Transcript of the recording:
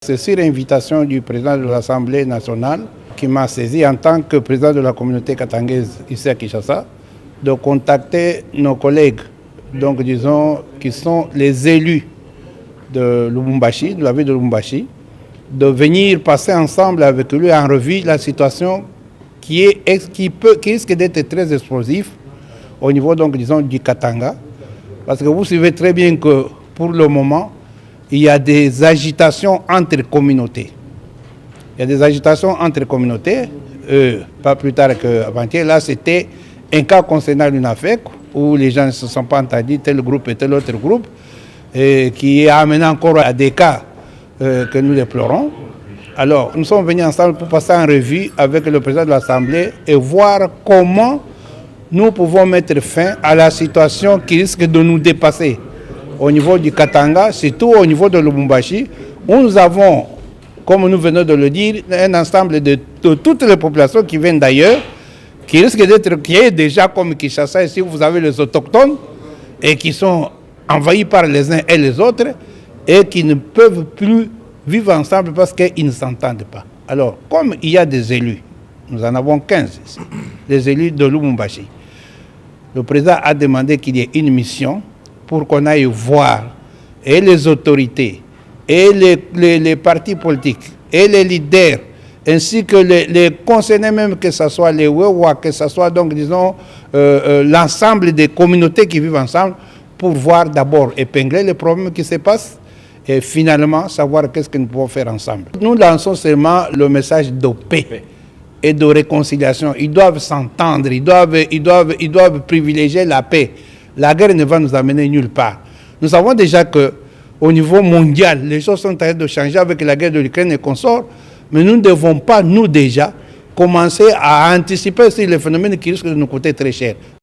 C'est sur invitation du président de l'Assemblée nationale qui m'a saisi en tant que président de la communauté katangaise ici à Kinshasa de contacter nos collègues, donc disons, qui sont les élus de Lubumbashi, de la ville de Lubumbashi, de venir passer ensemble avec lui en revue la situation qui risque d'être très explosive au niveau, donc disons, du Katanga. Parce que vous savez très bien que pour le moment, il y a des agitations entre communautés. Il y a des agitations entre communautés, pas plus tard qu'avant-hier. Là, c'était un cas concernant l'UNAFEC, où les gens ne se sont pas entendus, tel groupe et tel autre groupe, qui a amené encore à des cas que nous déplorons. Alors, nous sommes venus ensemble pour passer en revue avec le président de l'Assemblée et voir comment nous pouvons mettre fin à la situation qui risque de nous dépasser au niveau du Katanga, surtout au niveau de Lubumbashi, où nous avons, comme nous venons de le dire, un ensemble de toutes les populations qui viennent d'ailleurs, qui risquent d'être créées déjà comme Kinshasa. Ici, vous avez les autochtones et qui sont envahis par les uns et les autres et qui ne peuvent plus vivre ensemble parce qu'ils ne s'entendent pas. Alors, comme il y a des élus, nous en avons 15 ici, les élus de Lubumbashi, le président a demandé qu'il y ait une mission pour qu'on aille voir et les autorités, et les partis politiques, et les leaders, ainsi que les concernés même, que ce soit les Wewa, que ce soit donc, disons, l'ensemble des communautés qui vivent ensemble, pour voir d'abord épingler les problèmes qui se passent, et finalement savoir qu'est-ce que nous pouvons faire ensemble. Nous lançons seulement le message de paix et de réconciliation. Ils doivent s'entendre, ils doivent privilégier la paix. La guerre ne va nous amener nulle part. Nous savons déjà qu'au niveau mondial, les choses sont en train de changer avec la guerre de l'Ukraine et consorts, mais nous ne devons pas, nous déjà, commencer à anticiper sur les phénomènes qui risquent de nous coûter très cher.